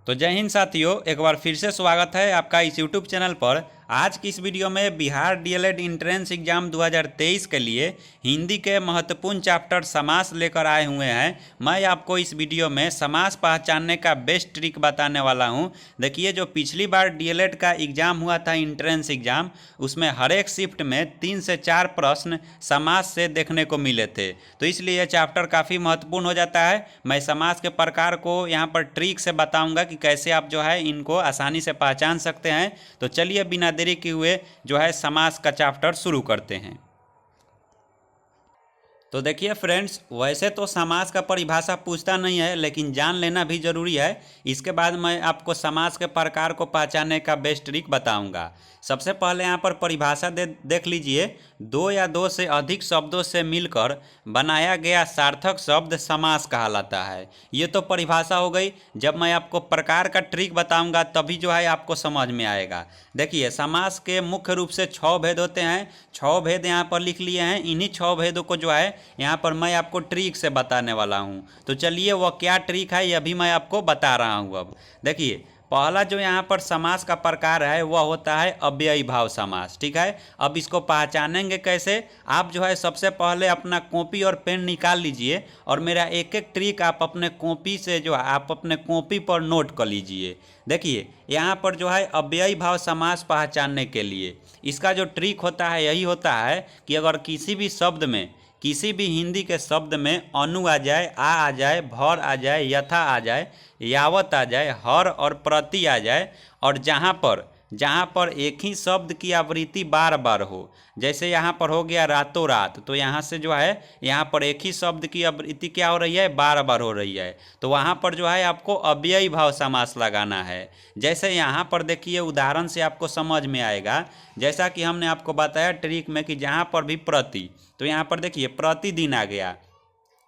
तो जय हिंद साथियों, एक बार फिर से स्वागत है आपका इस यूट्यूब चैनल पर। आज की इस वीडियो में बिहार डीएलएड इंट्रेंस एग्जाम 2023 के लिए हिंदी के महत्वपूर्ण चैप्टर समास लेकर आए हुए हैं। मैं आपको इस वीडियो में समास पहचानने का बेस्ट ट्रिक बताने वाला हूं। देखिए, जो पिछली बार डीएलएड का एग्ज़ाम हुआ था इंट्रेंस एग्ज़ाम, उसमें हर एक शिफ्ट में 3 से 4 प्रश्न समास से देखने को मिले थे। तो इसलिए यह चैप्टर काफ़ी महत्वपूर्ण हो जाता है। मैं समास के प्रकार को यहाँ पर ट्रिक से बताऊँगा कि कैसे आप जो है इनको आसानी से पहचान सकते हैं। तो चलिए बिना देरी किए हुए जो है समास का चैप्टर शुरू करते हैं। तो देखिए फ्रेंड्स, वैसे तो समास का परिभाषा पूछता नहीं है, लेकिन जान लेना भी जरूरी है। इसके बाद मैं आपको समास के प्रकार को पहचानने का बेस्ट ट्रिक बताऊंगा। सबसे पहले यहाँ पर परिभाषा देख लीजिए। दो या दो से अधिक शब्दों से मिलकर बनाया गया सार्थक शब्द समास कहलाता है। ये तो परिभाषा हो गई। जब मैं आपको प्रकार का ट्रिक बताऊंगा तभी जो है आपको समझ में आएगा। देखिए, समास के मुख्य रूप से 6 भेद होते हैं। 6 भेद यहाँ पर लिख लिए हैं। इन्हीं 6 भेदों को जो है यहाँ पर मैं आपको ट्रिक से बताने वाला हूँ। तो चलिए, वह क्या ट्रिक है यह भी मैं आपको बता रहा हूँ। अब देखिए, पहला जो यहाँ पर समास का प्रकार है वह होता है अव्ययी भाव समास। ठीक है, अब इसको पहचानेंगे कैसे? आप जो है सबसे पहले अपना कॉपी और पेन निकाल लीजिए और मेरा एक एक ट्रिक आप अपने कॉपी से जो है आप अपने कॉपी पर नोट कर लीजिए। देखिए, यहाँ पर जो है अव्ययी भाव समास पहचानने के लिए इसका जो ट्रिक होता है यही होता है कि अगर किसी भी शब्द में, किसी भी हिंदी के शब्द में अनु आ जाए, आ जाए, भर आ जाए, यथा आ जाए, यावत आ जाए, हर और प्रति आ जाए, और जहाँ पर एक ही शब्द की आवृत्ति बार बार हो, जैसे यहाँ पर हो गया रातों रात, तो यहाँ से जो है यहाँ पर एक ही शब्द की आवृत्ति क्या हो रही है, बार बार हो रही है, तो वहाँ पर जो है आपको अव्ययी भाव समास लगाना है। जैसे यहाँ पर देखिए, उदाहरण से आपको समझ में आएगा। जैसा कि हमने आपको बताया ट्रिक में कि जहाँ पर भी प्रति, तो यहाँ पर देखिए प्रतिदिन आ गया,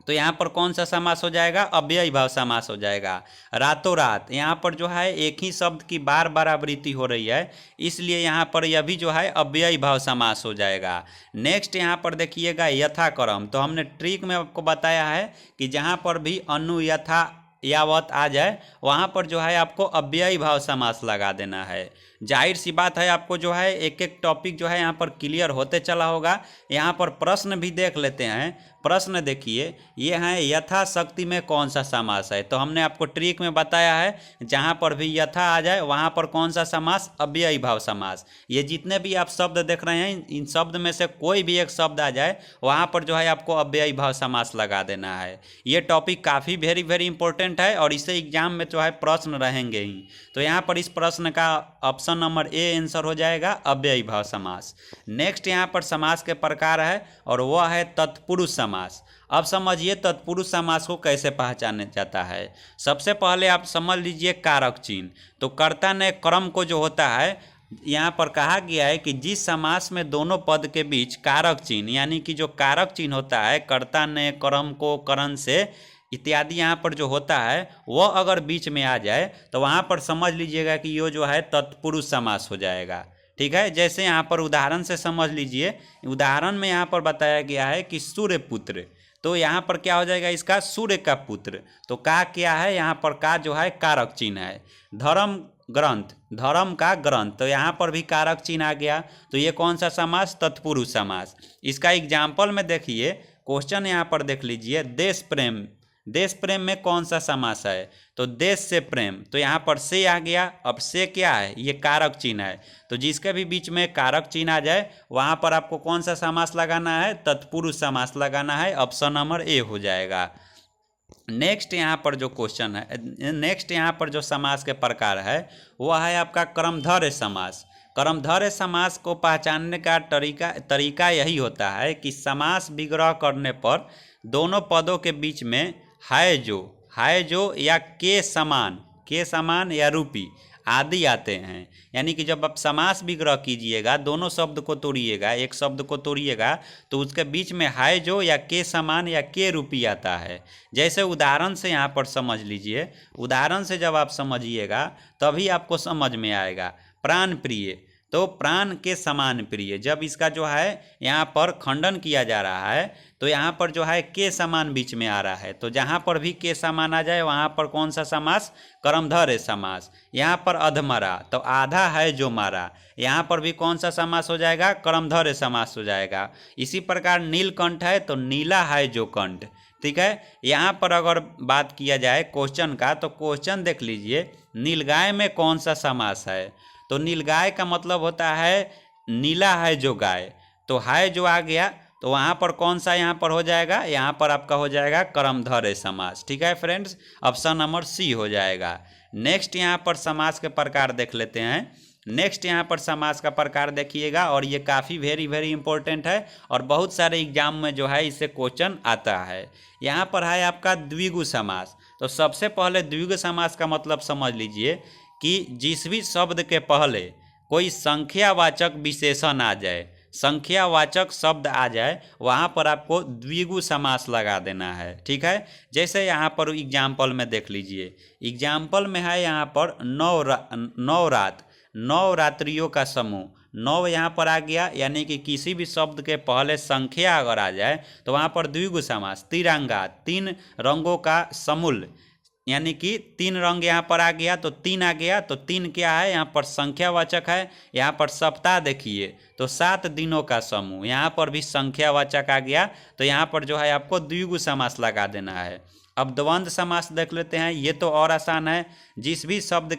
तो यहाँ पर कौन सा समास हो जाएगा? अव्ययी भाव समास हो जाएगा। रातों रात, यहाँ पर जो है एक ही शब्द की बार बार आवृत्ति हो रही है, इसलिए यहाँ पर यह भी जो है अव्ययी भाव समास हो जाएगा। नेक्स्ट यहाँ पर देखिएगा यथाक्रम, तो हमने ट्रिक में आपको बताया है कि जहाँ पर भी अनु, यथा, यावत आ जाए वहाँ पर जो है आपको अव्ययी भाव समास लगा देना है। जाहिर सी बात है, आपको जो है एक एक टॉपिक जो है यहाँ पर क्लियर होते चला होगा। यहाँ पर प्रश्न भी देख लेते हैं। प्रश्न देखिए, ये है यथाशक्ति में कौन सा समास है। तो हमने आपको ट्रिक में बताया है जहाँ पर भी यथा आ जाए वहाँ पर कौन सा समास? अव्ययी भाव समास। ये जितने भी आप शब्द देख रहे हैं, इन शब्द में से कोई भी एक शब्द आ जाए वहाँ पर जो है आपको अव्ययी भाव समास लगा देना है। ये टॉपिक काफ़ी वेरी इंपॉर्टेंट है और इससे एग्जाम में जो है प्रश्न रहेंगे ही। तो यहाँ पर इस प्रश्न का ऑप्शन नंबर ए आंसर हो जाएगा अव्ययी भाव समास। नेक्स्ट यहाँ पर समास के प्रकार है और वह है तत्पुरुष समास। अब समझिए तत्पुरुष समास को कैसे पहचाना जाता है। सबसे पहले आप समझ लीजिए कारक चिन्ह। तो कर्ता ने क्रम को जो होता है, यहाँ पर कहा गया है कि जिस समास में दोनों पद के बीच कारक चिन्ह, यानी कि जो कारक चिन्ह होता है, कर्ता ने, क्रम को, करण से इत्यादि यहाँ पर जो होता है वह अगर बीच में आ जाए तो वहाँ पर समझ लीजिएगा कि ये जो है तत्पुरुष समास हो जाएगा। ठीक है, जैसे यहाँ पर उदाहरण से समझ लीजिए। उदाहरण में यहाँ पर बताया गया है कि सूर्य पुत्र, तो यहाँ पर क्या हो जाएगा इसका? सूर्य का पुत्र। तो का क्या है? यहाँ पर का जो है कारक चिन्ह है। धर्म ग्रंथ, धर्म का ग्रंथ, तो यहाँ पर भी कारक चिन्ह आ गया। तो ये कौन सा समास? तत्पुरुष समास। इसका एग्जाम्पल में देखिए, क्वेश्चन यहाँ पर देख लीजिए। देश प्रेम, देश प्रेम में कौन सा समास है? तो देश से प्रेम, तो यहाँ पर से आ गया। अब से क्या है? ये कारक चिन्ह है। तो जिसके भी बीच में कारक चिन्ह आ जाए वहाँ पर आपको कौन सा समास लगाना है? तत्पुरुष समास लगाना है। ऑप्शन नंबर ए हो जाएगा। नेक्स्ट यहाँ पर जो क्वेश्चन है, नेक्स्ट यहाँ पर जो समास के प्रकार है वह है आपका कर्मधारय समास। कर्मधारय समास को पहचानने का तरीका यही होता है कि समास विग्रह करने पर दोनों पदों के बीच में है जो या के समान या रूपी आदि आते हैं। यानी कि जब आप समास विग्रह कीजिएगा, दोनों शब्द को तोड़िएगा, एक शब्द को तोड़िएगा, तो उसके बीच में है जो या के समान या के रूपी आता है। जैसे उदाहरण से यहाँ पर समझ लीजिए। उदाहरण से जब आप समझिएगा तभी आपको समझ में आएगा। प्राण प्रिय, तो प्राण के समान प्रिय, जब इसका जो है यहाँ पर खंडन किया जा रहा है तो यहाँ पर जो है के समान बीच में आ रहा है, तो जहाँ पर भी के समान आ जाए वहाँ पर कौन सा समास, कर्मधारय समास। यहाँ पर अधमरा तो आधा है जो मारा, यहाँ पर भी कौन सा समास हो जाएगा, कर्मधारय समास हो जाएगा। इसी प्रकार नीलकंठ है तो नीला है जो कंठ, ठीक है। यहाँ पर अगर बात किया जाए क्वेश्चन का, तो क्वेश्चन देख लीजिए नीलगाय में कौन सा समास है, तो नीलगाय का मतलब होता है नीला है जो गाय, तो है जो आ गया तो वहाँ पर कौन सा यहाँ पर हो जाएगा, यहाँ पर आपका हो जाएगा कर्मधारय समास, ठीक है फ्रेंड्स, ऑप्शन नंबर सी हो जाएगा। नेक्स्ट यहाँ पर समास के प्रकार देख लेते हैं। नेक्स्ट यहाँ पर समास का प्रकार देखिएगा, और ये काफ़ी वेरी इंपॉर्टेंट है और बहुत सारे एग्जाम में जो है इससे क्वेश्चन आता है। यहाँ पर है आपका द्विगु समास। तो सबसे पहले द्विगु समास का मतलब समझ लीजिए कि जिस भी शब्द के पहले कोई संख्यावाचक विशेषण आ जाए, संख्यावाचक शब्द आ जाए, वहाँ पर आपको द्विगु समास लगा देना है, ठीक है। जैसे यहाँ पर एग्जाम्पल में देख लीजिए, एग्जाम्पल में है यहाँ पर नौ रात्रियों का समूह, 9 यहाँ पर आ गया, यानी कि किसी भी शब्द के पहले संख्या अगर आ जाए तो वहाँ पर द्विगु समास। तिरंगा, 3 रंगों का समूल, यानी कि 3 रंग यहाँ पर आ गया तो 3 आ गया, तो 3 क्या है, यहाँ पर संख्यावाचक है। यहाँ पर सप्ताह देखिए तो 7 दिनों का समूह, यहाँ पर भी संख्यावाचक आ गया, तो यहाँ पर जो है आपको द्विगु समास लगा देना है। अब द्वंद्व समास देख लेते हैं, ये तो और आसान है। जिस भी शब्द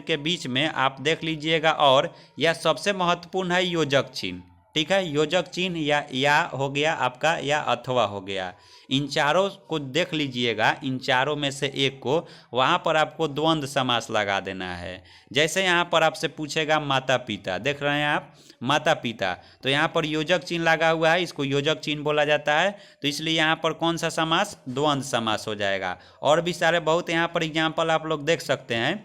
के बीच में आप देख लीजिएगा, और यह सबसे महत्वपूर्ण है योजक चिन्ह, ठीक है। योजक चिन्ह या हो गया आपका, या अथवा हो गया, इन चारों को देख लीजिएगा, इन चारों में से एक को, वहाँ पर आपको द्वंद्व समास लगा देना है। जैसे यहाँ पर आपसे पूछेगा माता पिता, देख रहे हैं आप माता पिता, तो यहाँ पर योजक चिन्ह लगा हुआ है, इसको योजक चिन्ह बोला जाता है, तो इसलिए यहाँ पर कौन सा समास, द्वंद्व समास हो जाएगा। और भी सारे बहुत यहाँ पर एग्जाम्पल आप लोग देख सकते हैं।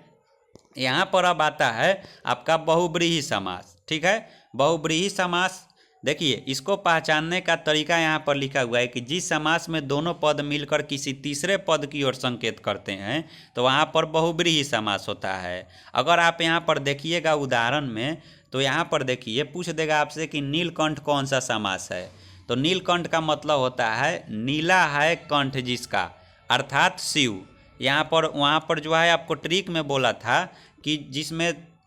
यहाँ पर अब आता है आपका बहुब्रीहि समास, ठीक है। बहुब्रीहि समास देखिए, इसको पहचानने का तरीका यहाँ पर लिखा हुआ है कि जिस समास में दोनों पद मिलकर किसी तीसरे पद की ओर संकेत करते हैं तो वहाँ पर बहुब्रीहि समास होता है। अगर आप यहाँ पर देखिएगा उदाहरण में, तो यहाँ पर देखिए पूछ देगा आपसे कि नीलकंठ कौन सा समास है, तो नीलकंठ का मतलब होता है नीला है कंठ जिसका, अर्थात शिव। यहाँ पर वहाँ पर जो है आपको ट्रिक में बोला था कि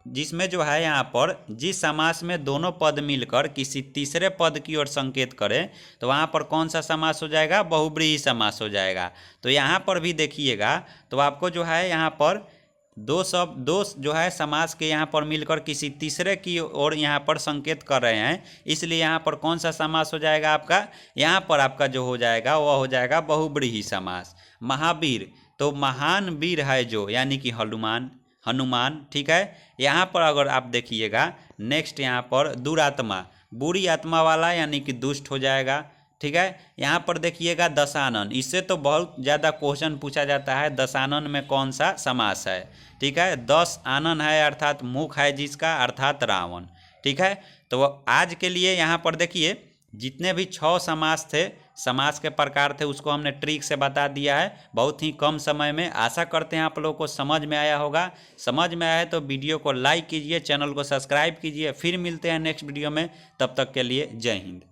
जिसमें जो है यहाँ पर जिस समास में दोनों पद मिलकर किसी तीसरे पद की ओर संकेत करें तो वहाँ पर कौन सा समास हो जाएगा, बहुब्रीहि समास हो जाएगा। तो यहाँ पर भी देखिएगा तो आपको जो है यहाँ पर दो जो है समास के यहाँ पर मिलकर किसी तीसरे की ओर यहाँ पर संकेत कर रहे हैं, इसलिए यहाँ पर कौन सा समास हो जाएगा आपका, यहाँ पर आपका जो हो जाएगा वह हो जाएगा बहुब्रीहि समास। महावीर, तो महान वीर है जो, यानी कि हनुमान, ठीक है। यहाँ पर अगर आप देखिएगा नेक्स्ट यहाँ पर दुरात्मा, बुरी आत्मा वाला, यानी कि दुष्ट हो जाएगा, ठीक है। यहाँ पर देखिएगा दशानन, इससे तो बहुत ज़्यादा क्वेश्चन पूछा जाता है, दशानन में कौन सा समास है, ठीक है। 10 आनन है अर्थात मुख है जिसका, अर्थात रावण, ठीक है। तो आज के लिए यहाँ पर देखिए जितने भी 6 समास थे, समास के प्रकार थे, उसको हमने ट्रिक से बता दिया है बहुत ही कम समय में। आशा करते हैं आप लोगों को समझ में आया होगा। समझ में आया है तो वीडियो को लाइक कीजिए, चैनल को सब्सक्राइब कीजिए। फिर मिलते हैं नेक्स्ट वीडियो में, तब तक के लिए जय हिंद।